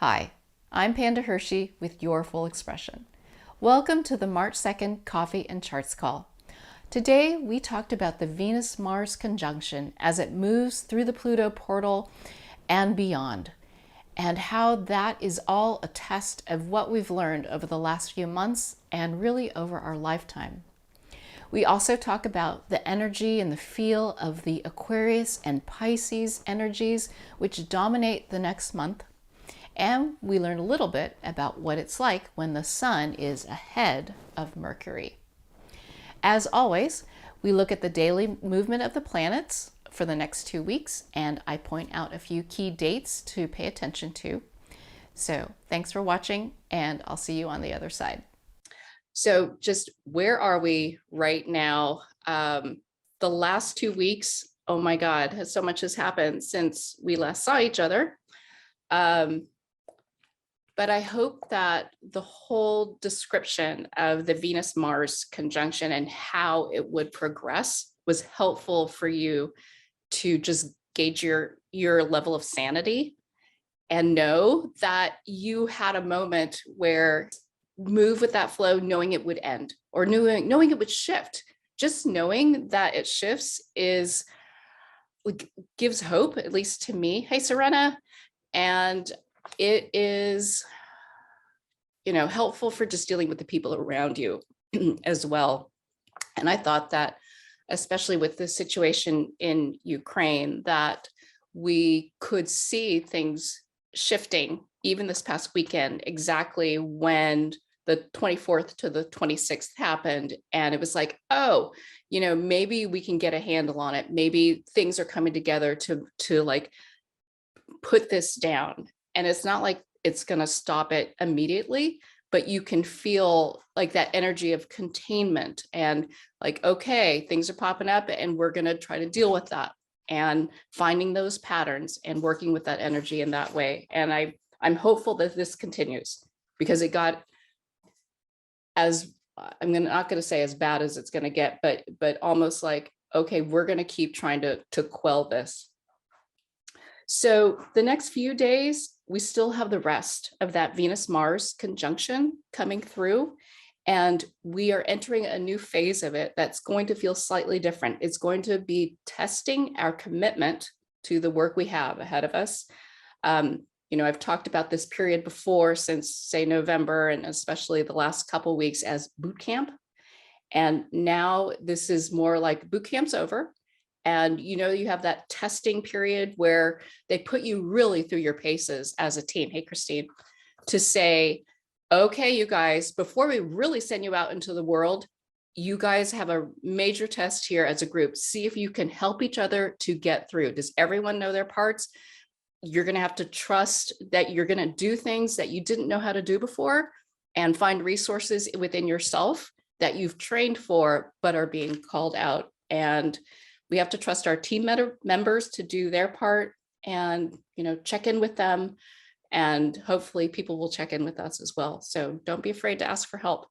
Hi, I'm Panda Hershey with Your Full Expression. Welcome to the March 2nd Coffee and Charts call. Today we talked about the Venus-Mars conjunction as it moves through the Pluto portal and beyond, and how that is all a test of what we've learned over the last few months and really over our lifetime. We also talk about the energy and the feel of the Aquarius and Pisces energies, which dominate the next month. And we learn a little bit about what it's like when the Sun is ahead of Mercury. As always, we look at the daily movement of the planets for the next 2 weeks, and I point out a few key dates to pay attention to. So thanks for watching, and I'll see you on the other side. So just where are we right now? The last 2 weeks, oh my God, so much has happened since we last saw each other. But I hope that the whole description of the Venus-Mars conjunction and how it would progress was helpful for you to just gauge your level of sanity and know that you had a moment where move with that flow, knowing it would end or knowing it would shift. Just knowing that it shifts gives hope, at least to me. Hey, Serena. And it is, helpful for just dealing with the people around you as well. And I thought that, especially with the situation in Ukraine, that we could see things shifting even this past weekend, exactly when the 24th to the 26th happened. And it was like, oh, maybe we can get a handle on it. Maybe things are coming together to like put this down. And it's not like it's going to stop it immediately, but you can feel like that energy of containment and like, okay, things are popping up and we're going to try to deal with that, and finding those patterns and working with that energy in that way. And I'm hopeful that this continues, because it got not going to say as bad as it's going to get, but almost like, okay, we're going to keep trying to quell this. So the next few days, we still have the rest of that Venus-Mars conjunction coming through, and we are entering a new phase of it that's going to feel slightly different. It's going to be testing our commitment to the work we have ahead of us. I've talked about this period before, since say November, and especially the last couple of weeks, as boot camp. And now this is more like boot camp's over. And you have that testing period where they put you really through your paces as a team. Hey, Christine, to say, okay, you guys, before we really send you out into the world, you guys have a major test here as a group. See if you can help each other to get through. Does everyone know their parts? You're going to have to trust that you're going to do things that you didn't know how to do before, and find resources within yourself that you've trained for but are being called out. And we have to trust our team members to do their part, and check in with them, and hopefully people will check in with us as well. So don't be afraid to ask for help.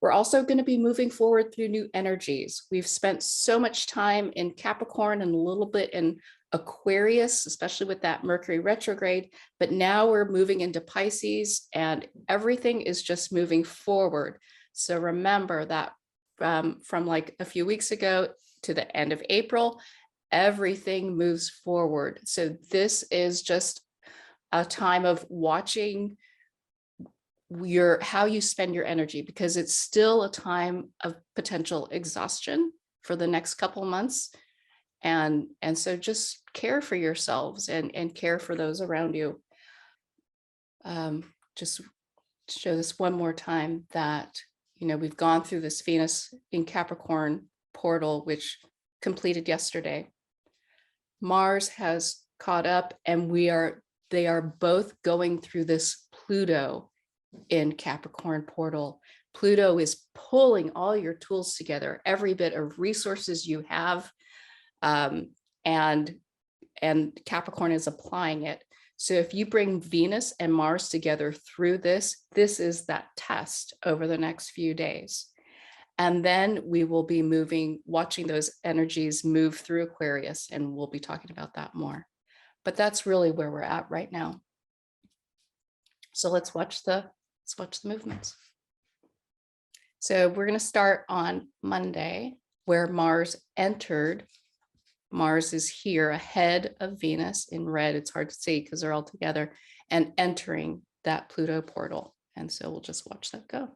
We're also going to be moving forward through new energies. We've spent so much time in Capricorn and a little bit in Aquarius, especially with that Mercury retrograde, but now we're moving into Pisces, and everything is just moving forward. So remember that from like a few weeks ago to the end of April, everything moves forward. So this is just a time of watching how you spend your energy, because it's still a time of potential exhaustion for the next couple of months. And so just care for yourselves and care for those around you. Just show this one more time that, we've gone through this Venus in Capricorn portal, which completed yesterday. Mars has caught up, and they are both going through this Pluto in Capricorn portal. Pluto is pulling all your tools together, every bit of resources you have, and Capricorn is applying it. So if you bring Venus and Mars together through this is that test over the next few days. And then we will be watching those energies move through Aquarius, and we'll be talking about that more. But that's really where we're at right now. So let's watch the movements. So we're going to start on Monday, where Mars entered. Mars is here ahead of Venus in red. It's hard to see because they're all together, and entering that Pluto portal. And so we'll just watch that go.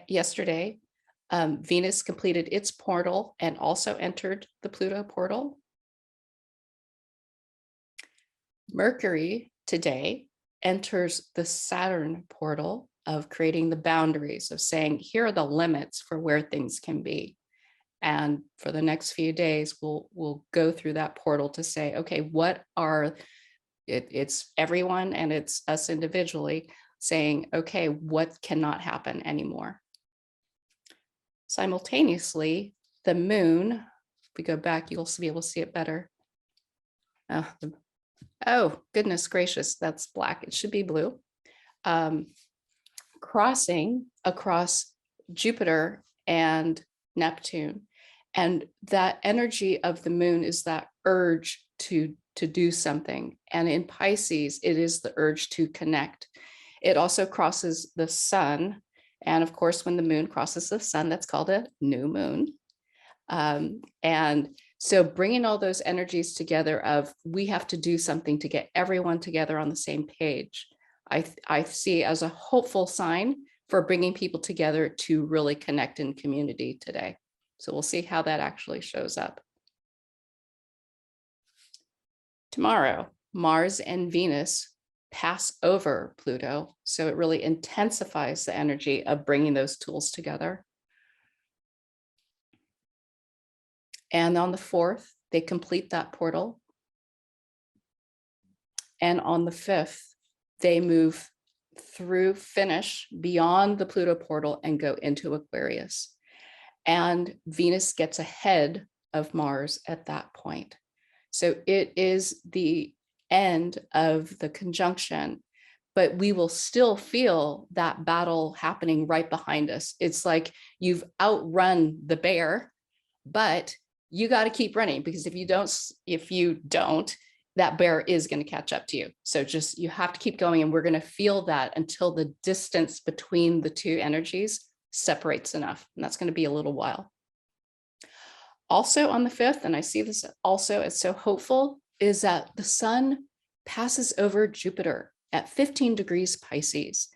Yesterday, Venus completed its portal and also entered the Pluto portal. Mercury today enters the Saturn portal of creating the boundaries, of saying, here are the limits for where things can be. And for the next few days, we'll go through that portal to say, okay, what are, it's everyone and it's us individually saying, okay, what cannot happen anymore? Simultaneously, the moon, if we go back, you'll be able to see it better. Oh, goodness gracious, that's black. It should be blue. Crossing across Jupiter and Neptune. And that energy of the moon is that urge to do something. And in Pisces, it is the urge to connect. It also crosses the sun. And of course, when the moon crosses the sun, that's called a new moon. And so bringing all those energies together of, we have to do something to get everyone together on the same page, I see as a hopeful sign for bringing people together to really connect in community today. So we'll see how that actually shows up. Tomorrow, Mars and Venus pass over Pluto. So it really intensifies the energy of bringing those tools together. And on the 4th, they complete that portal. And on the 5th, they move through, finish beyond the Pluto portal and go into Aquarius. And Venus gets ahead of Mars at that point. So it is the end of the conjunction, but we will still feel that battle happening right behind us. It's like you've outrun the bear, but you got to keep running, because if you don't, that bear is going to catch up to you. So just, you have to keep going, and we're going to feel that until the distance between the two energies separates enough. And that's going to be a little while. Also on the 5th, and I see this also as so hopeful, is that the sun passes over Jupiter at 15 degrees Pisces.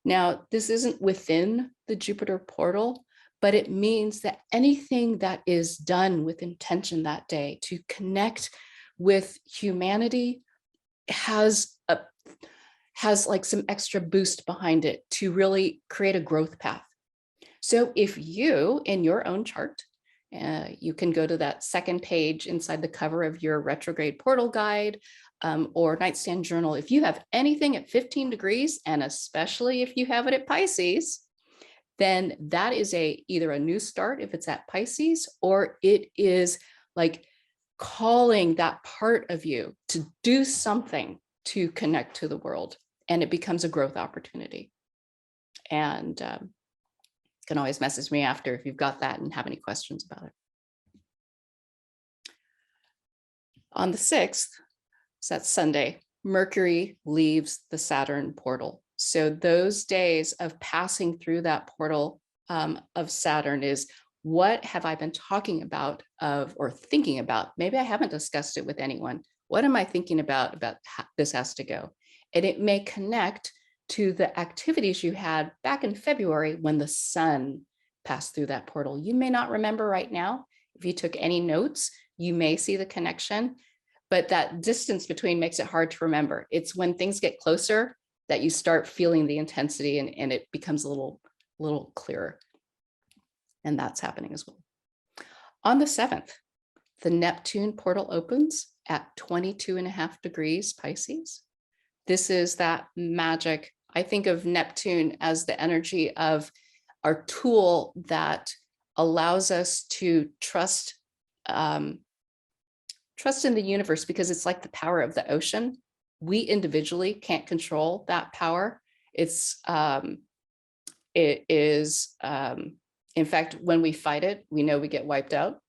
Now, this isn't within the Jupiter portal, but it means that anything that is done with intention that day to connect with humanity has like some extra boost behind it to really create a growth path. So if you, in your own chart, you can go to that second page inside the cover of your Retrograde Portal Guide or Nightstand Journal. If you have anything at 15 degrees, and especially if you have it at Pisces, then that is either a new start if it's at Pisces, or it is like calling that part of you to do something to connect to the world, and it becomes a growth opportunity. And you can always message me after if you've got that and have any questions about it. On the 6th, so that's Sunday, Mercury leaves the Saturn portal. So those days of passing through that portal of Saturn is, what have I been talking about or thinking about? Maybe I haven't discussed it with anyone. What am I thinking about how this has to go? And it may connect to the activities you had back in February when the sun passed through that portal. You may not remember right now. If you took any notes, you may see the connection, but that distance between makes it hard to remember. It's when things get closer that you start feeling the intensity, and it becomes a little clearer. And that's happening as well. On the 7th, the Neptune portal opens at 22.5 degrees Pisces. This is that magic. I think of Neptune as the energy of our tool that allows us to trust in the universe, because it's like the power of the ocean. We individually can't control that power. It is, in fact, when we fight it, we know we get wiped out.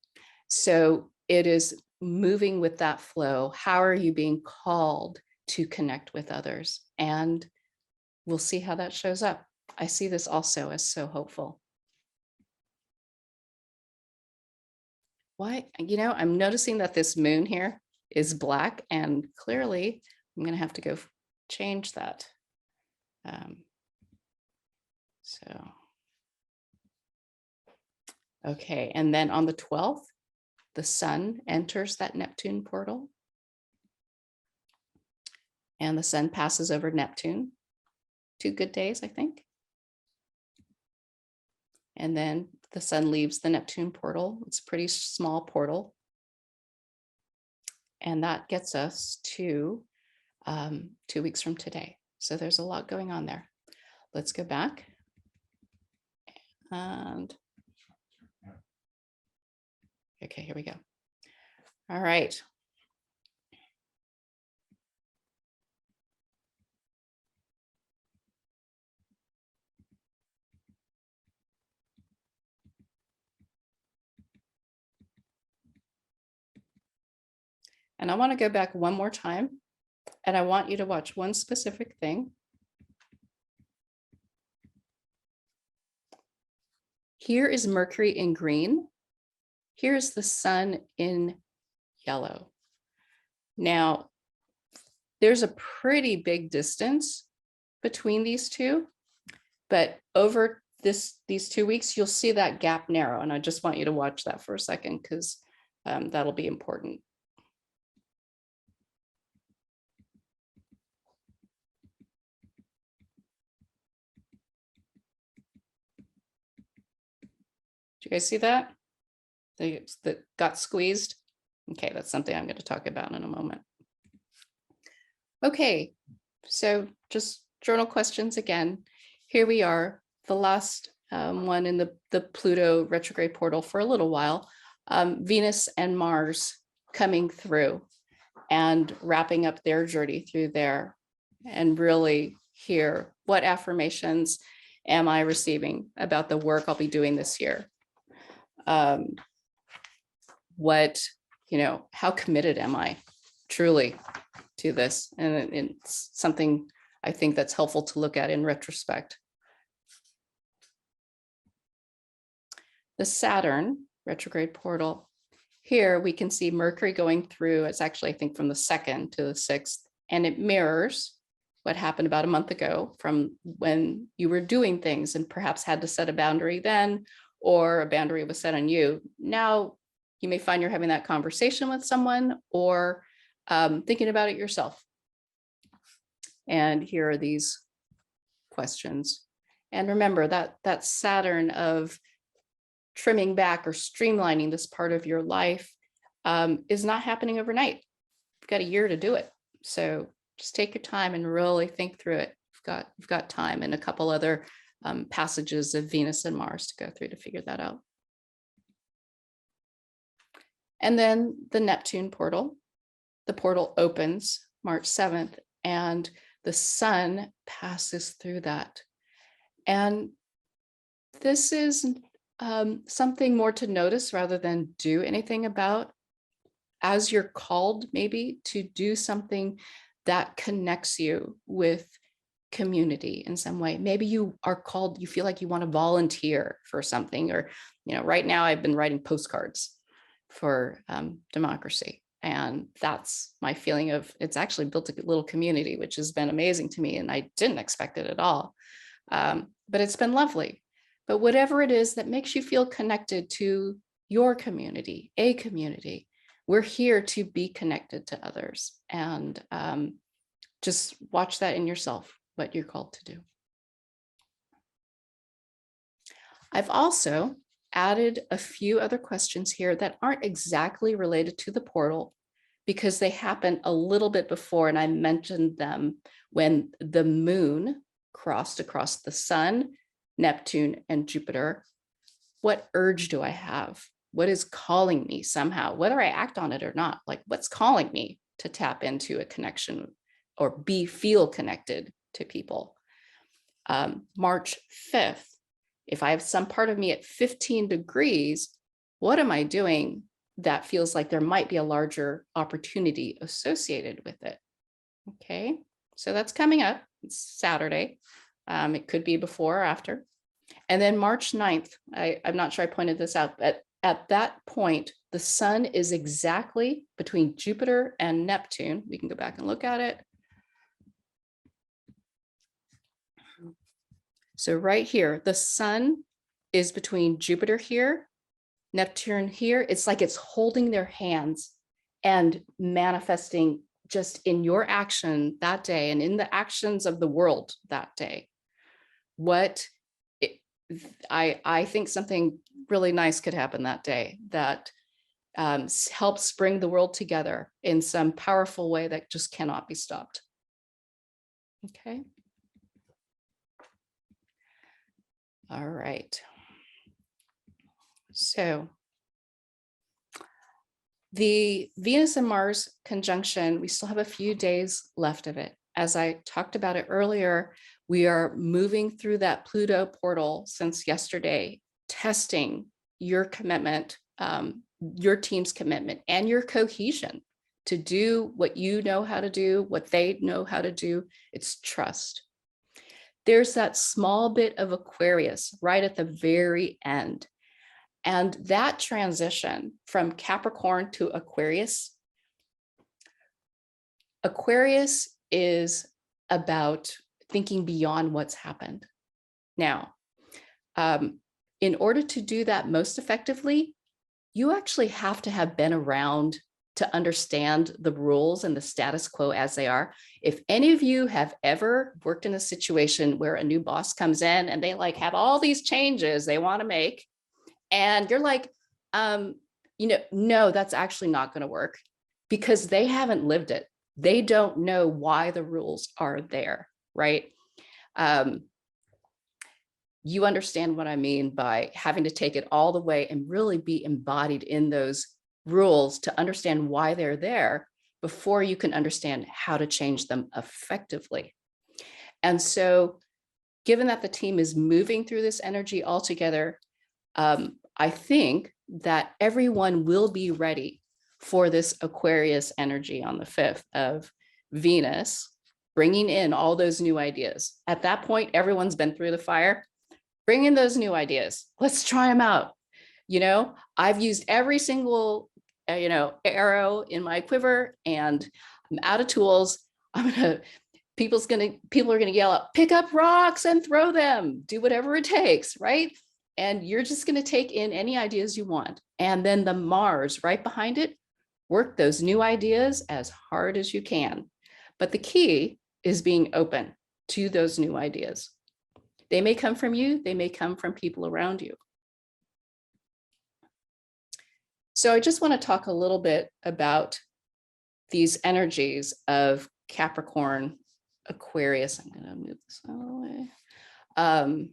So it is moving with that flow. How are you being called to connect with others. And we'll see how that shows up. I see this also as so hopeful. Why, I'm noticing that this moon here is black, and clearly I'm going to have to go change that. Okay, and then on the 12th, the sun enters that Neptune portal. And the sun passes over Neptune. 2 good days, I think. And then the sun leaves the Neptune portal. It's a pretty small portal. And that gets us to 2 weeks from today. So there's a lot going on there. Let's go back. And okay, here we go. All right. And I want to go back one more time, and I want you to watch one specific thing. Here is Mercury in green. Here's the sun in yellow. Now, there's a pretty big distance between these two, but over these 2 weeks, you'll see that gap narrow. And I just want you to watch that for a second, because that'll be important. Do you guys see that? That got squeezed? Okay, that's something I'm going to talk about in a moment. Okay, so just journal questions again. Here we are, the last one in the Pluto retrograde portal for a little while. Venus and Mars coming through and wrapping up their journey through there, and really hear what affirmations am I receiving about the work I'll be doing this year. How committed am I truly to this? And it's something I think that's helpful to look at in retrospect. The Saturn retrograde portal, here we can see Mercury going through. It's actually, I think, from the 2nd to the 6th, and it mirrors what happened about a month ago from when you were doing things and perhaps had to set a boundary then, or a boundary was set on you. Now you may find you're having that conversation with someone, or thinking about it yourself. And here are these questions. And remember that Saturn of trimming back or streamlining this part of your life is not happening overnight. You've got a year to do it. So just take your time and really think through it. You've got time, and a couple other passages of Venus and Mars to go through to figure that out. And then the Neptune portal. The portal opens March 7th, and the sun passes through that. And this is something more to notice rather than do anything about, as you're called maybe to do something that connects you with community in some way. Maybe you are called, you feel like you want to volunteer for something, or, right now I've been writing postcards for democracy. And that's my feeling of, it's actually built a little community, which has been amazing to me. And I didn't expect it at all. But it's been lovely. But whatever it is that makes you feel connected to your community, a community, we're here to be connected to others. And just watch that in yourself, what you're called to do. I've also added a few other questions here that aren't exactly related to the portal, because they happen a little bit before, and I mentioned them when the moon crossed across the sun, Neptune, and Jupiter. What urge do I have? What is calling me somehow, whether I act on it or not? Like, what's calling me to tap into a connection or feel connected to people? March 5th, if I have some part of me at 15 degrees, what am I doing that feels like there might be a larger opportunity associated with it? Okay, so that's coming up. It's Saturday. It could be before or after. And then March 9th, I'm not sure I pointed this out, but at that point, the sun is exactly between Jupiter and Neptune. We can go back and look at it. So right here, the sun is between Jupiter here, Neptune here. It's like it's holding their hands and manifesting just in your action that day and in the actions of the world that day. I think something really nice could happen that day that helps bring the world together in some powerful way that just cannot be stopped. Okay. All right. So the Venus and Mars conjunction, we still have a few days left of it. As I talked about it earlier, we are moving through that Pluto portal since yesterday, testing your commitment, your team's commitment, and your cohesion to do what you know how to do, what they know how to do. It's trust. There's that small bit of Aquarius right at the very end. And that transition from Capricorn to Aquarius, Aquarius is about thinking beyond what's happened. Now, in order to do that most effectively, you actually have to have been around to understand the rules and the status quo as they are. If any of you have ever worked in a situation where a new boss comes in and they like have all these changes they want to make, and you're like, no, that's actually not going to work because they haven't lived it. They don't know why the rules are there, right? You understand what I mean by having to take it all the way and really be embodied in those rules to understand why they're there before you can understand how to change them effectively. And so, given that the team is moving through this energy all together, I think that everyone will be ready for this Aquarius energy on the 5th of Venus, bringing in all those new ideas. At that point, everyone's been through the fire. Bring in those new ideas. Let's try them out. I've used every single, arrow in my quiver, and I'm out of tools. People are gonna yell out, pick up rocks and throw them. Do whatever it takes, right? And you're just going to take in any ideas you want. And then the Mars right behind it, work those new ideas as hard as you can. But the key is being open to those new ideas. They may come from you, they may come from people around you. So I just want to talk a little bit about these energies of Capricorn, Aquarius. I'm going to move this out of the way.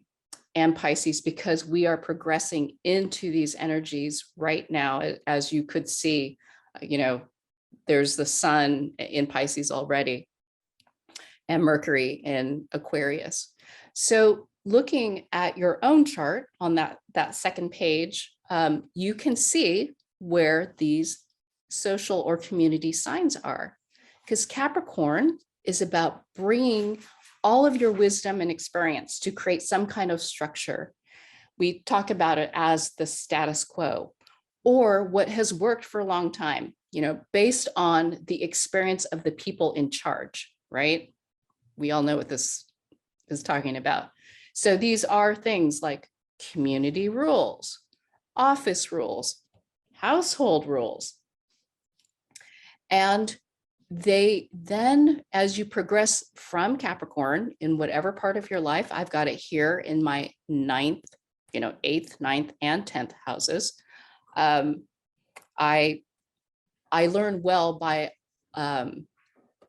And Pisces, because we are progressing into these energies right now. As you could see, there's the sun in Pisces already and Mercury in Aquarius. So looking at your own chart on that second page, you can see where these social or community signs are, because Capricorn is about bringing all of your wisdom and experience to create some kind of structure. We talk about it as the status quo, or what has worked for a long time, based on the experience of the people in charge, right? We all know what this is talking about. So these are things like community rules, office rules, household rules. And they then, as you progress from Capricorn in whatever part of your life, I've got it here in my 9th, 8th, 9th, and 10th houses. I learn well by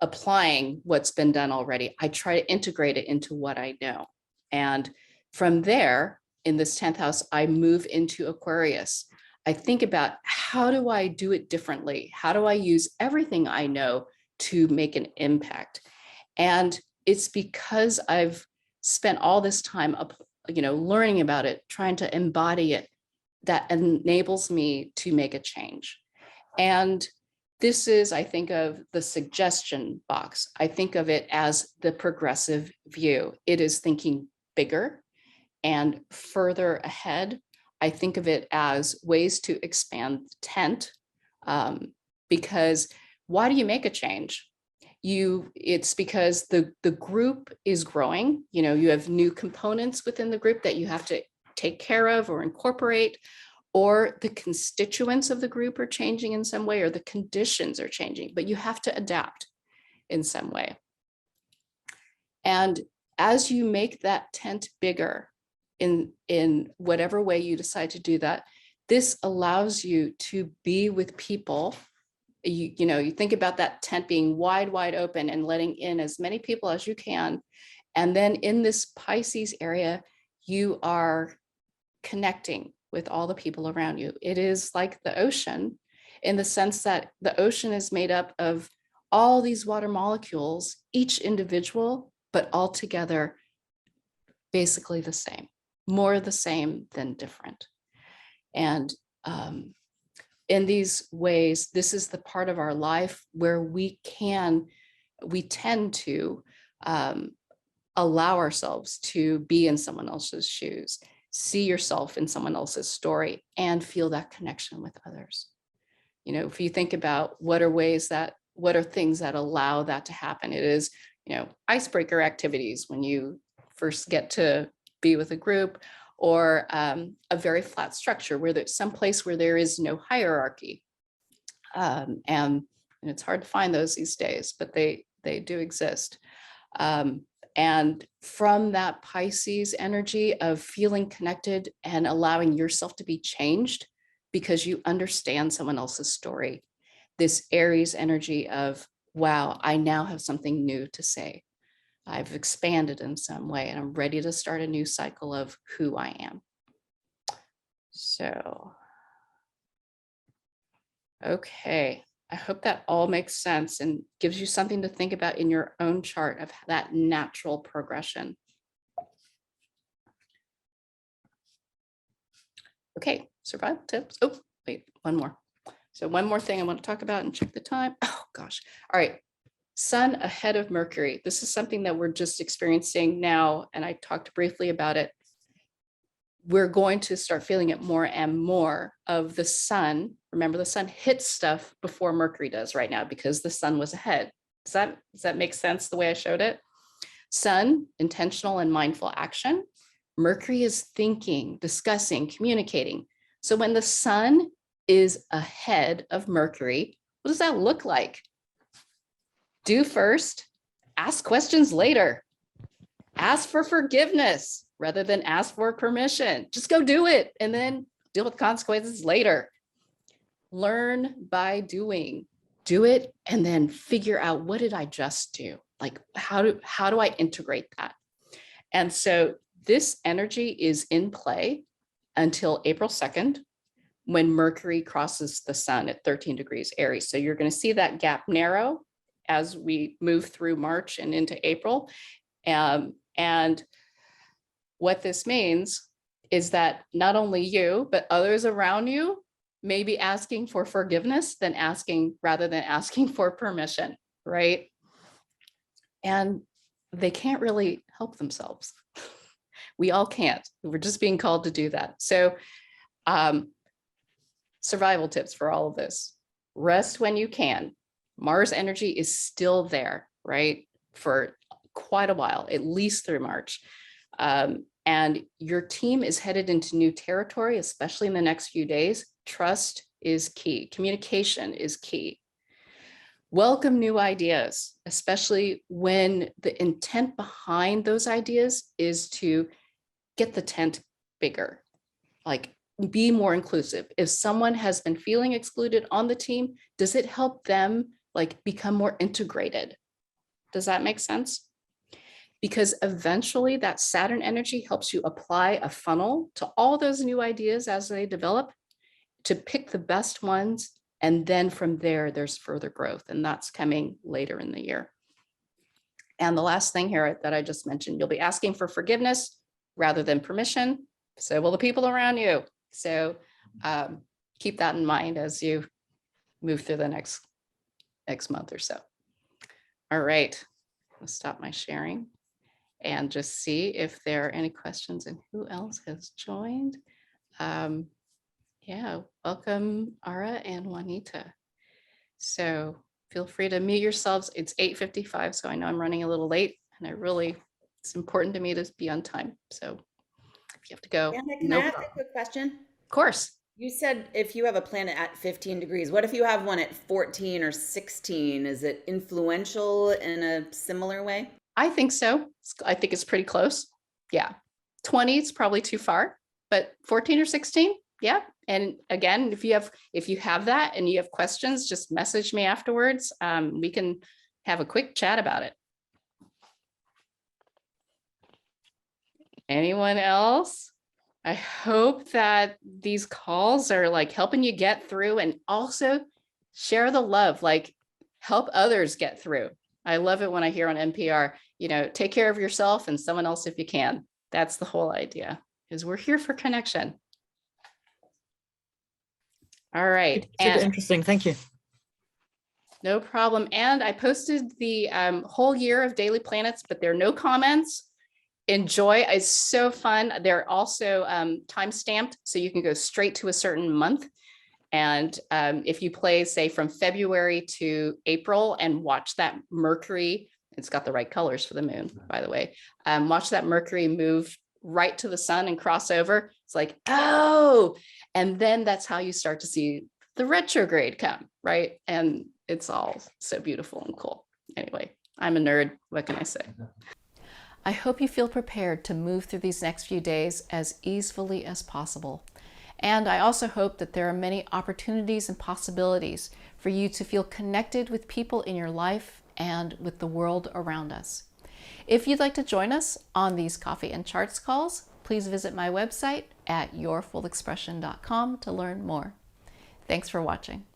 applying what's been done already. I try to integrate it into what I know. And from there, in this 10th house, I move into Aquarius. I think about, how do I do it differently? How do I use everything I know to make an impact? And it's because I've spent all this time, learning about it, trying to embody it, that enables me to make a change. And This is, I think of the suggestion box. I think of it as the progressive view. It is thinking bigger and further ahead. I think of it as ways to expand the tent, because why do you make a change? It's because the group is growing. You know, you have new components within the group that you have to take care of or incorporate, or the constituents of the group are changing in some way, or the conditions are changing, but you have to adapt in some way. And as you make that tent bigger in whatever way you decide to do that, this allows you to be with people. You know, you think about that tent being wide open and letting in as many people as you can. And then in this Pisces area, you are connecting with all the people around you. It is like the ocean, in the sense that the ocean is made up of all these water molecules, each individual, but all together basically the same, more the same than different. And in these ways, this is the part of our life where we tend to allow ourselves to be in someone else's shoes, see yourself in someone else's story, and feel that connection with others. You know, if you think about what are things that allow that to happen, it is, you know, icebreaker activities when you first get to be with a group, or a very flat structure where there's some place where there is no hierarchy. And it's hard to find those these days, but they do exist. And from that Pisces energy of feeling connected and allowing yourself to be changed because you understand someone else's story, this Aries energy of, wow, I now have something new to say. I've expanded in some way and I'm ready to start a new cycle of who I am. So, okay. I hope that all makes sense and gives you something to think about in your own chart of that natural progression. Okay, survival tips. Oh, wait, one more. So one more thing I want to talk about and check the time. Oh gosh. All right. Sun ahead of Mercury. This is something that we're just experiencing now, and I talked briefly about it. We're going to start feeling it more and more of the sun. Remember, the sun hits stuff before Mercury does right now because the sun was ahead. Does that make sense the way I showed it? Sun, intentional and mindful action. Mercury is thinking, discussing, communicating. So when the sun is ahead of Mercury, what does that look like? Do first, ask questions later. Ask for forgiveness rather than ask for permission. Just go do it and then deal with consequences later. Learn by doing. Do it and then figure out, what did I just do? Like, how do I integrate that? And so this energy is in play until April 2nd, when Mercury crosses the sun at 13 degrees Aries. So you're going to see that gap narrow as we move through March and into April. And what this means is that not only you, but others around you may be asking for forgiveness rather than asking for permission, right? And they can't really help themselves. We all can't. We're just being called to do that. So survival tips for all of this. Rest when you can. Mars energy is still there, right? For quite a while, at least through March. And your team is headed into new territory, especially in the next few days. Trust is key. Communication is key. Welcome new ideas, especially when the intent behind those ideas is to get the tent bigger, like be more inclusive. If someone has been feeling excluded on the team, does it help them like become more integrated? Does that make sense? Because eventually that Saturn energy helps you apply a funnel to all those new ideas as they develop, to pick the best ones. And then from there, there's further growth, and that's coming later in the year. And the last thing here that I just mentioned, you'll be asking for forgiveness rather than permission. So will the people around you. So keep that in mind as you move through the next next month or so. All right, I'll stop my sharing and just see if there are any questions and who else has joined. Yeah, welcome Ara and Juanita. So feel free to mute yourselves. It's 8:55, so I know I'm running a little late, and it's important to me to be on time. So if you have to go, Panda, can I no ask problem. a quick question? Of course. You said if you have a planet at 15 degrees, what if you have one at 14 or 16? Is it influential in a similar way? I think so. I think it's pretty close. Yeah. 20 is probably too far, but 14 or 16, yeah. And again, if you have that and you have questions, just message me afterwards. We can have a quick chat about it. Anyone else? I hope that these calls are like helping you get through, and also share the love, like help others get through. I love it when I hear on NPR, take care of yourself and someone else if you can. That's the whole idea, is we're here for connection. All right. Super interesting. Thank you. No problem. And I posted the whole year of daily planets, but there are no comments. Enjoy. It's so fun. They're also time stamped, so you can go straight to a certain month. And if you play, say, from February to April and watch that Mercury, it's got the right colors for the moon, by the way, watch that Mercury move right to the sun and cross over. It's like, oh, and then that's how you start to see the retrograde come, right? And it's all so beautiful and cool. Anyway, I'm a nerd. What can I say? I hope you feel prepared to move through these next few days as easily as possible. And I also hope that there are many opportunities and possibilities for you to feel connected with people in your life and with the world around us. If you'd like to join us on these coffee and charts calls, please visit my website at yourfullexpression.com to learn more. Thanks for watching.